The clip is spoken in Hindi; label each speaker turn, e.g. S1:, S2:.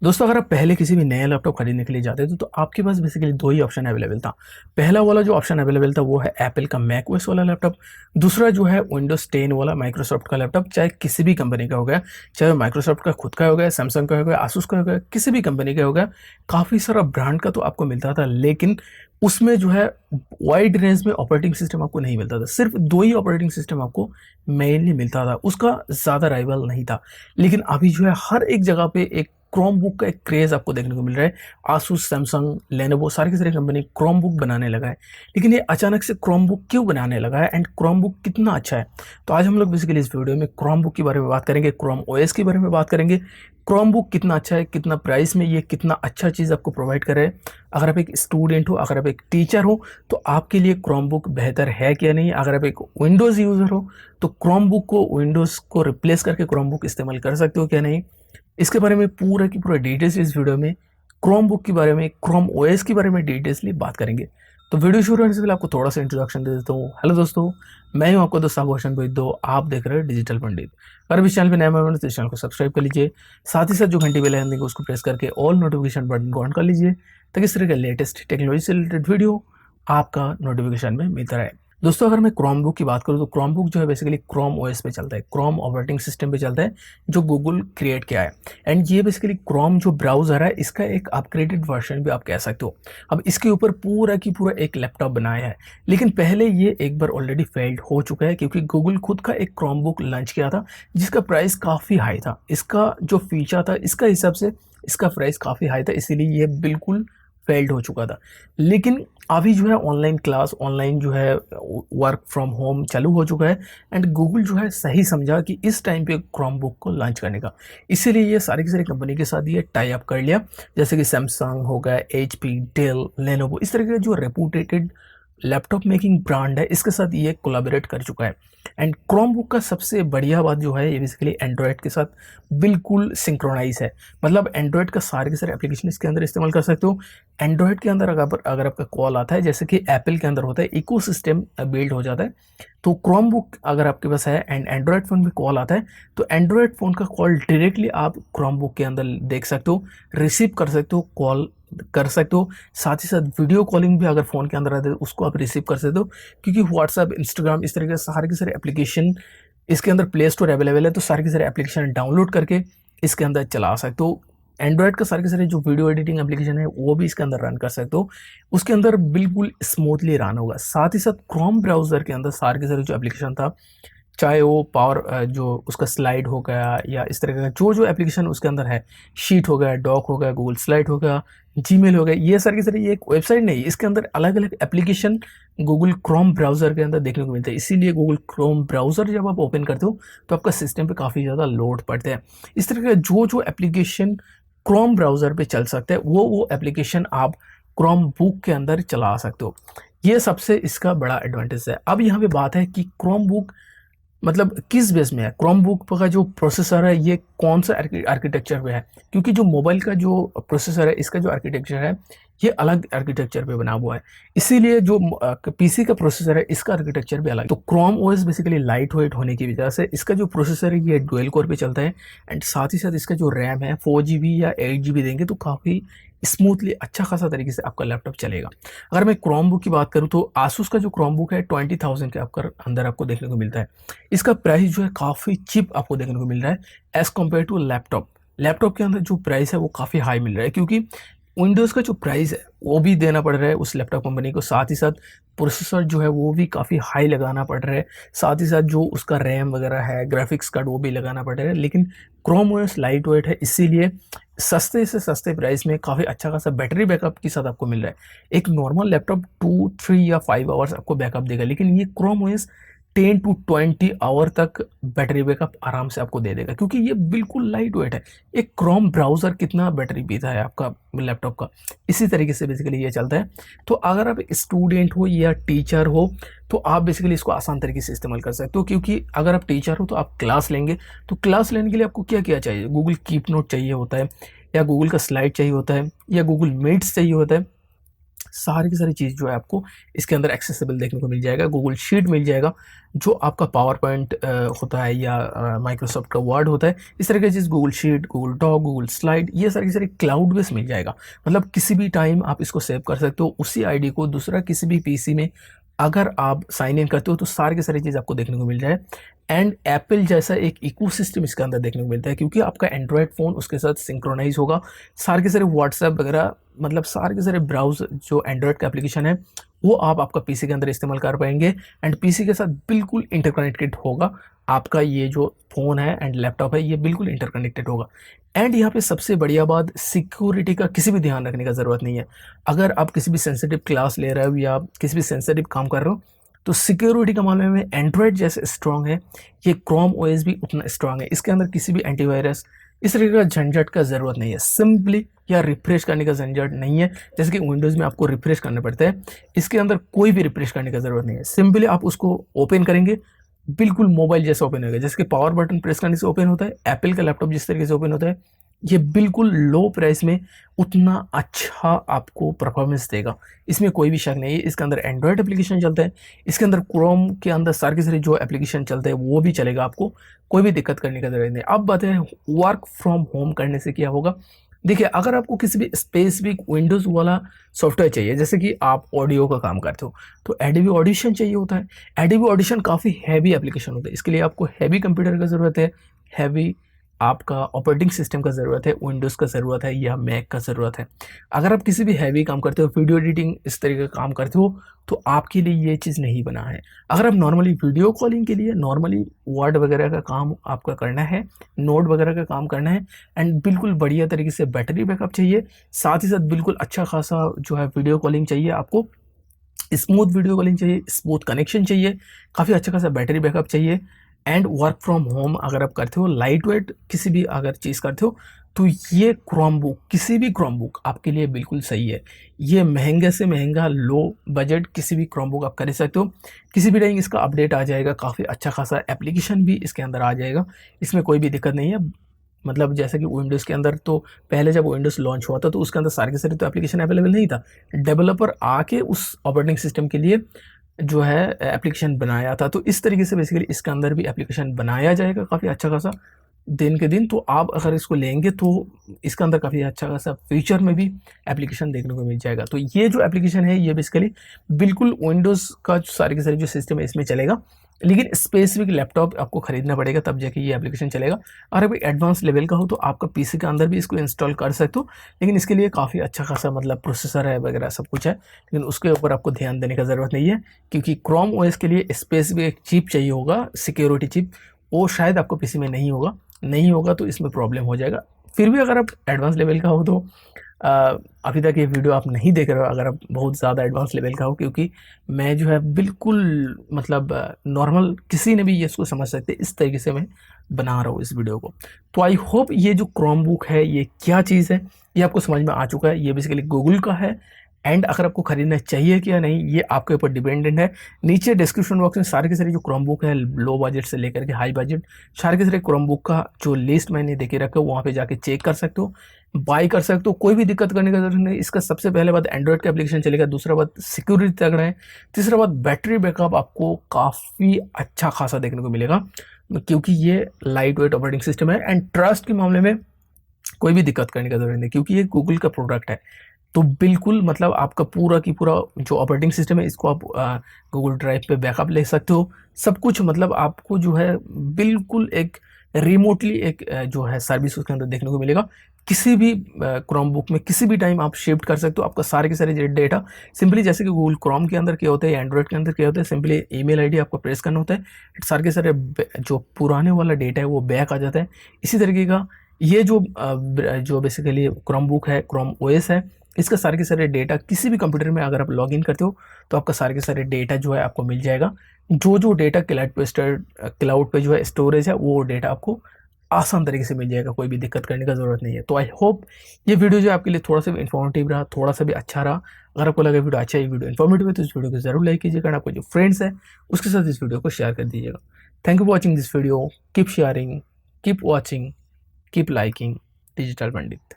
S1: दोस्तों अगर आप पहले किसी भी नया लैपटॉप खरीदने के लिए जाते थे तो आपके पास बेसिकली दो ही ऑप्शन अवेलेबल था। पहला वाला जो ऑप्शन अवेलेबल था वो है एप्पल का मैक ओएस वाला लैपटॉप। दूसरा जो है विंडोज 10 वाला माइक्रोसॉफ्ट का लैपटॉप, चाहे किसी भी कंपनी का हो गया, चाहे माइक्रोसॉफ्ट का खुद का हो गया, सैमसंग का हो गया, आसूस का हो गया, किसी भी कंपनी का हो गया। काफ़ी सारा ब्रांड का तो आपको मिलता था, लेकिन उसमें जो है वाइड रेंज में ऑपरेटिंग सिस्टम आपको नहीं मिलता था। सिर्फ दो ही ऑपरेटिंग सिस्टम आपको मेनली मिलता था, उसका ज़्यादा राइवल नहीं था। लेकिन अभी जो है हर एक जगह पे एक क्रोम बुक का एक क्रेज आपको देखने को मिल रहा है। आसूस, सैमसंग, लेनोवो सारी की सारी कंपनी क्रोम बुक बनाने लगा है। लेकिन ये अचानक से क्रोम बुक क्यों बनाने लगा है एंड क्रोम बुक कितना अच्छा है? तो आज हम लोग बेसिकली इस वीडियो में क्रोम बुक के बारे में बात करेंगे, क्रोम ओएस के बारे में बात करेंगे। क्रोम बुक कितना अच्छा है, कितना प्राइस में ये कितना अच्छा चीज़ आपको प्रोवाइड करे। अगर आप एक स्टूडेंट हो, अगर आप एक टीचर हो, तो आपके लिए क्रोम बुक बेहतर है क्या नहीं। अगर आप एक विंडोज़ यूज़र हो तो क्रोम बुक को विंडोज़ को रिप्लेस करके क्रोम बुक इस्तेमाल कर सकते हो क्या नहीं। इसके बारे में पूरा की पूरा डिटेल्स इस वीडियो में क्रोम बुक के बारे में, क्रोम ओएस के बारे में डिटेल्सली बात करेंगे। तो वीडियो शुरू होने से पहले आपको थोड़ा सा इंट्रोडक्शन दे देता हूँ। हेलो दोस्तों, मैं हूँ आपका दोस्त भूषण भाई दो, आप देख रहे हैं डिजिटल पंडित। अगर इस चैनल पे नया मेंबर तो इस चैनल को सब्सक्राइब कर लीजिए। साथ ही साथ जो घंटी बेल आइकन है उसको प्रेस करके ऑल नोटिफिकेशन बटन को ऑन कर लीजिए, ताकि इस तरह का लेटेस्ट टेक्नोलॉजी से रिलेटेड वीडियो आपका नोटिफिकेशन में मिलता रहे। दोस्तों अगर मैं क्रोम बुक की बात करूँ तो क्रोम बुक जो है बेसिकली क्रोम ओएस पे चलता है, क्रोम ऑपरेटिंग सिस्टम पे चलता है, जो गूगल क्रिएट किया है। एंड ये बेसिकली क्रोम जो ब्राउज़र है इसका एक अपग्रेडेड वर्जन भी आप कह सकते हो। अब इसके ऊपर पूरा की पूरा एक लैपटॉप बनाया है, लेकिन पहले ये एक बार ऑलरेडी फेल्ड हो चुका है, क्योंकि गूगल खुद का एक क्रोम बुक लॉन्च किया था जिसका प्राइस काफ़ी हाई था। इसका जो फीचर था इसका हिसाब से इसका प्राइस काफ़ी हाई था, इसीलिए ये बिल्कुल फेल्ड हो चुका था। लेकिन अभी जो है ऑनलाइन क्लास, ऑनलाइन जो है वर्क फ्रॉम होम चालू हो चुका है। एंड गूगल जो है सही समझा कि इस टाइम पे क्रोम बुक को लॉन्च करने का, इसीलिए ये सारी की सारी कंपनी के साथ ये टाई अप कर लिया। जैसे कि सैमसंग हो गया, एचपी, डेल, लेनोवो, इस तरह के जो रेपुटेटेड लैपटॉप मेकिंग ब्रांड है इसके साथ ये कोलैबोरेट कर चुका है। एंड क्रोम बुक का सबसे बढ़िया बात जो है ये बेसिकली एंड्रॉयड के साथ बिल्कुल सिंक्रोनाइज है। मतलब एंड्रॉयड का सारे के सारे एप्लीकेशन इसके अंदर इस्तेमाल कर सकते हो। एंड्रॉयड के अंदर अगर आपका कॉल आता है, जैसे कि एप्पल के अंदर होता है, इकोसिस्टम बिल्ड हो जाता है, तो क्रोम बुक अगर आपके पास है एंड एंड्रॉयड फ़ोन में कॉल आता है, तो एंड्रॉयड फ़ोन का कॉल डायरेक्टली आप क्रोम बुक के अंदर देख सकते हो, रिसीव कर सकते हो, कॉल कर सकते हो। साथ ही साथ वीडियो कॉलिंग भी अगर फ़ोन के अंदर आते हैं उसको आप रिसीव कर सकते हो, क्योंकि व्हाट्सएप, इंस्टाग्राम, इस तरह के सारे के सारे एप्लीकेशन इसके अंदर प्ले स्टोर अवेलेबल है। तो सारे के सारे एप्लीकेशन डाउनलोड करके इसके अंदर चला सकते हो। एंड्रॉयड का सारे के सारे जो वीडियो एडिटिंग एप्लीकेशन है वो भी इसके अंदर रन कर सकते हो, उसके अंदर बिल्कुल स्मूथली रन होगा। साथ ही साथ क्रोम ब्राउज़र के अंदर सारे के सारे जो एप्लीकेशन था, चाहे वो पावर जो उसका स्लाइड हो गया या इस तरह का जो जो एप्लीकेशन उसके अंदर है, शीट हो गया, डॉक हो गया, गूगल स्लाइड हो गया, जीमेल हो गया, ये सारी की सारी, ये एक वेबसाइट नहीं, इसके अंदर अलग अलग एप्लीकेशन गूगल क्रोम ब्राउज़र के अंदर देखने को मिलते हैं। इसीलिए गूगल क्रोम ब्राउज़र जब आप ओपन करते हो तो आपका सिस्टम पे काफ़ी ज़्यादा लोड पड़ते हैं। इस तरह का जो जो एप्लीकेशन क्रोम ब्राउज़र पे चल सकते हैं वो एप्लीकेशन आप क्रोम बुक के अंदर चला सकते हो। ये सबसे इसका बड़ा एडवांटेज है। अब यहाँ पे बात है कि क्रोम बुक मतलब किस बेस में है, क्रोम बुक का जो प्रोसेसर है ये कौन सा आर्किटेक्चर पे है। क्योंकि जो मोबाइल का जो प्रोसेसर है इसका जो आर्किटेक्चर है ये अलग आर्किटेक्चर पे बना हुआ है, इसीलिए जो पीसी का प्रोसेसर है इसका आर्किटेक्चर भी अलग। तो Chrome OS basically light weight होने की वजह से इसका जो प्रोसेसर है ये डुअल कोर पे चलता है। एंड साथ ही साथ इसका जो रैम है 4 GB या 8 GB देंगे तो काफ़ी स्मूथली अच्छा खासा तरीके से आपका लैपटॉप चलेगा। अगर मैं क्रोम बुक की बात करूँ तो आसूस का जो क्रोम बुक है 20,000 के आपका अंदर आपको देखने को मिलता है। इसका प्राइस जो है काफ़ी चीप आपको देखने को मिल रहा है as compare to laptop. Laptop के अंदर जो प्राइस है वो काफ़ी हाई मिल रहा है, क्योंकि विंडोज़ का जो प्राइस है वो भी देना पड़ रहा है उस लैपटॉप कंपनी को। साथ ही साथ प्रोसेसर जो है वो भी काफ़ी हाई लगाना पड़ रहा है। साथ ही साथ जो उसका रैम वगैरह है, ग्राफिक्स कार्ड, वो भी लगाना पड़ रहा है। लेकिन क्रोम ओएस लाइट वेट है, इसीलिए सस्ते से सस्ते प्राइस में काफ़ी अच्छा खासा बैटरी बैकअप के साथ आपको मिल रहा है। एक नॉर्मल लैपटॉप 2, 3 या 5 आवर्स आपको बैकअप देगा, लेकिन ये क्रोम ओएस 10 to 20 आवर तक बैटरी बैकअप आराम से आपको दे देगा, क्योंकि ये बिल्कुल लाइट वेट है। एक क्रोम ब्राउज़र कितना बैटरी पीता है आपका लैपटॉप का, इसी तरीके से बेसिकली ये चलता है। तो अगर आप स्टूडेंट हो या टीचर हो तो आप बेसिकली इसको आसान तरीके से इस्तेमाल कर सकते हो, क्योंकि अगर आप टीचर हो तो आप क्लास लेंगे, तो क्लास लेने के लिए आपको क्या क्या चाहिए, गूगल कीप नोट चाहिए होता है, या गूगल का स्लाइड चाहिए होता है, या गूगल मीट्स चाहिए होता है, सारी की सारी चीज़ जो है आपको इसके अंदर एक्सेसिबल देखने को मिल जाएगा। गूगल शीट मिल जाएगा, जो आपका पावर पॉइंट होता है या माइक्रोसॉफ्ट का वर्ड होता है, इस तरह की चीज़ Google sheet, Google doc, Google slide, ये सारी की सारी क्लाउड बेस मिल जाएगा। मतलब किसी भी टाइम आप इसको सेव कर सकते हो, उसी आईडी को दूसरा किसी भी पीसी में अगर आप साइन इन करते हो तो सारी की सारी चीज़ आपको देखने को मिल जाए। एंड एप्पल जैसा एक इकोसिस्टम इसके अंदर देखने को मिलता है, क्योंकि आपका एंड्रॉयड फ़ोन उसके साथ सिंक्रोनाइज होगा। सारे के सारे व्हाट्सएप वगैरह, मतलब सारे के सारे ब्राउज जो एंड्रॉयड का एप्लीकेशन है वो आप आपका पीसी के अंदर इस्तेमाल कर पाएंगे, एंड पीसी के साथ बिल्कुल इंटरकनेक्टेड होगा। आपका ये जो फ़ोन है एंड लैपटॉप है ये बिल्कुल इंटरकनेक्टेड होगा। एंड यहाँ पे सबसे बढ़िया बात, सिक्योरिटी का किसी भी ध्यान रखने का ज़रूरत नहीं है। अगर आप किसी भी सेंसिटिव क्लास ले रहे हो या किसी भी सेंसिटिव काम कर रहे हो, तो सिक्योरिटी के मामले में एंड्रॉयड जैसे स्ट्रांग है, ये क्रोम ओएस भी उतना स्ट्रांग है। इसके अंदर किसी भी एंटीवायरस इस तरीके का झंझट का ज़रूरत नहीं है, सिंपली या रिफ्रेश करने का झंझट नहीं है, जैसे कि विंडोज़ में आपको रिफ्रेश करना पड़ता है। इसके अंदर कोई भी रिफ्रेश करने का ज़रूरत नहीं है, सिंपली आप उसको ओपन करेंगे, बिल्कुल मोबाइल जैसा ओपन होगा। जैसे कि पावर बटन प्रेस करने से ओपन होता है, एप्पल का लैपटॉप जिस तरीके से ओपन होता है, ये बिल्कुल लो प्राइस में उतना अच्छा आपको परफॉर्मेंस देगा, इसमें कोई भी शक नहीं है। इसके अंदर एंड्रॉयड एप्लीकेशन चलता है, इसके अंदर क्रोम के अंदर सारे के सारे जो एप्लीकेशन चलते हैं वो भी चलेगा, आपको कोई भी दिक्कत करने का जरूरत नहीं। अब बात है वर्क फ्रॉम होम करने से क्या होगा। देखिए, अगर आपको किसी भी स्पेसिफिक विंडोज़ वाला सॉफ्टवेयर चाहिए, जैसे कि आप ऑडियो का काम करते हो, तो एडोबी ऑडिशन चाहिए होता है। एडोबी ऑडिशन काफ़ी हैवी एप्लीकेशन होता है, इसके लिए आपको हैवी कंप्यूटर का ज़रूरत है, हैवी आपका ऑपरेटिंग सिस्टम का ज़रूरत है, विंडोज़ का ज़रूरत है या मैक का ज़रूरत है। अगर आप किसी भी हैवी काम करते हो, वीडियो एडिटिंग इस तरीके का काम करते हो, तो आपके लिए ये चीज़ नहीं बना है। अगर आप नॉर्मली वीडियो कॉलिंग के लिए नॉर्मली वर्ड वगैरह का काम आपका करना है, नोट वगैरह का काम करना है, एंड बिल्कुल बढ़िया तरीके से बैटरी बैकअप चाहिए, साथ ही साथ बिल्कुल अच्छा खासा जो है वीडियो कॉलिंग चाहिए आपको, स्मूथ वीडियो कॉलिंग चाहिए, स्मूथ कनेक्शन चाहिए, काफ़ी अच्छा खासा बैटरी बैकअप चाहिए, एंड वर्क फ्रॉम होम अगर आप करते हो, लाइट वेट किसी भी अगर चीज़ करते हो, तो ये क्रोमबुक, किसी भी क्रोमबुक आपके लिए बिल्कुल सही है। ये महंगे से महंगा लो बजट किसी भी क्रोमबुक आप कर सकते हो। किसी भी टाइम इसका अपडेट आ जाएगा, काफ़ी अच्छा खासा एप्लीकेशन भी इसके अंदर आ जाएगा, इसमें कोई भी दिक्कत नहीं है। मतलब जैसे कि विंडोज़ के अंदर, तो पहले जब विंडोज़ लॉन्च हुआ था तो उसके अंदर सारे के सारे तो एप्लीकेशन अवेलेबल नहीं था। डेवलपर आके उस ऑपरेटिंग सिस्टम के लिए जो है एप्लीकेशन बनाया था, तो इस तरीके से बेसिकली इसके अंदर भी एप्लीकेशन बनाया जाएगा काफ़ी अच्छा खासा दिन के दिन। तो आप अगर इसको लेंगे तो इसके अंदर काफ़ी अच्छा खासा फीचर में भी एप्लीकेशन देखने को मिल जाएगा। तो ये जो एप्लीकेशन है ये बेसिकली बिल्कुल विंडोज़ का सारे के सारे जो सिस्टम है इसमें चलेगा, लेकिन स्पेसिफिक लैपटॉप आपको खरीदना पड़ेगा, तब जाके ये एप्लीकेशन चलेगा। और अभी एडवांस लेवल का हो तो आपका पीसी के अंदर भी इसको इंस्टॉल कर सकते हो, लेकिन इसके लिए काफ़ी अच्छा खासा मतलब प्रोसेसर है वगैरह सब कुछ है, लेकिन उसके ऊपर आपको ध्यान देने का ज़रूरत नहीं है, क्योंकि क्रोम ओएस के लिए स्पेसिफिक एक चिप चाहिए होगा, सिक्योरिटी चिप, वो शायद आपको पीसी में नहीं होगा। नहीं होगा तो इसमें प्रॉब्लम हो जाएगा। फिर भी अगर आप एडवांस लेवल का हो तो अभी तक ये वीडियो आप नहीं देख रहे हो अगर आप बहुत ज़्यादा एडवांस लेवल का हो, क्योंकि मैं जो है बिल्कुल मतलब नॉर्मल किसी ने भी ये इसको समझ सकते इस तरीके से मैं बना रहा हूँ इस वीडियो को। तो आई होप ये जो क्रोम बुक है ये क्या चीज़ है ये आपको समझ में आ चुका है। ये बेसिकली गूगल का है, एंड अगर आपको खरीदना चाहिए कि या नहीं ये आपके ऊपर डिपेंडेंट है। नीचे डिस्क्रिप्शन बॉक्स में सारे के सारे जो क्रोम बुक है, लो बजट से लेकर के हाई बजट, सारे के सारे क्रोम बुक का जो लिस्ट मैंने देके रखा है वहाँ पे जाके चेक कर सकते हो, बाय कर सकते हो, कोई भी दिक्कत करने का जरूरत नहीं। इसका सबसे पहले बात एंड्रॉयड का एप्लीकेशन चलेगा, दूसरा बात सिक्योरिटी तगड़ा है, तीसरा बात बैटरी बैकअप आपको काफ़ी अच्छा खासा देखने को मिलेगा, क्योंकि ये लाइट वेट ऑपरेटिंग सिस्टम है। एंड ट्रस्ट के मामले में कोई भी दिक्कत करने का जरूरत नहीं, क्योंकि ये गूगल का प्रोडक्ट है। तो बिल्कुल मतलब आपका पूरा की पूरा जो ऑपरेटिंग सिस्टम है इसको आप गूगल ड्राइव पे बैकअप ले सकते हो, सब कुछ मतलब आपको जो है बिल्कुल एक रिमोटली एक जो है सर्विस उसके अंदर देखने को मिलेगा। किसी भी क्रोम बुक में किसी भी टाइम आप शिफ्ट कर सकते हो आपका सारे के सारे डेटा। सिंपली जैसे कि गूगल क्रोम के अंदर क्या होता है, एंड्रॉयड के अंदर क्या होता है, सिंपली ईमेल आईडी आपको प्रेस करना होता है, सारे के सारे जो पुराने वाला डेटा है वो बैक आ जाता है। इसी तरीके का ये जो बेसिकली क्रोम बुक है, क्रोम ओएस है, इसका सारे के सारे डेटा किसी भी कंप्यूटर में अगर आप लॉग इन करते हो तो आपका सारे के सारे डेटा जो है आपको मिल जाएगा। जो डेटा क्लाउड पे जो है स्टोरेज है वो डेटा आपको आसान तरीके से मिल जाएगा, कोई भी दिक्कत करने का ज़रूरत नहीं है। तो आई होप ये वीडियो जो आपके लिए थोड़ा सा भी इन्फॉर्मेटिव रहा, थोड़ा सा भी अच्छा रहा। अगर आपको लगा वीडियो अच्छा है, वीडियो इन्फॉर्मेटिव है, तो इस वीडियो को जरूर लाइक कीजिएगा, और आपके जो फ्रेंड्स हैं उसके साथ इस वीडियो को शेयर कर दीजिएगा। Thank you for watching this video, keep sharing, keep watching, keep liking digital Pandit.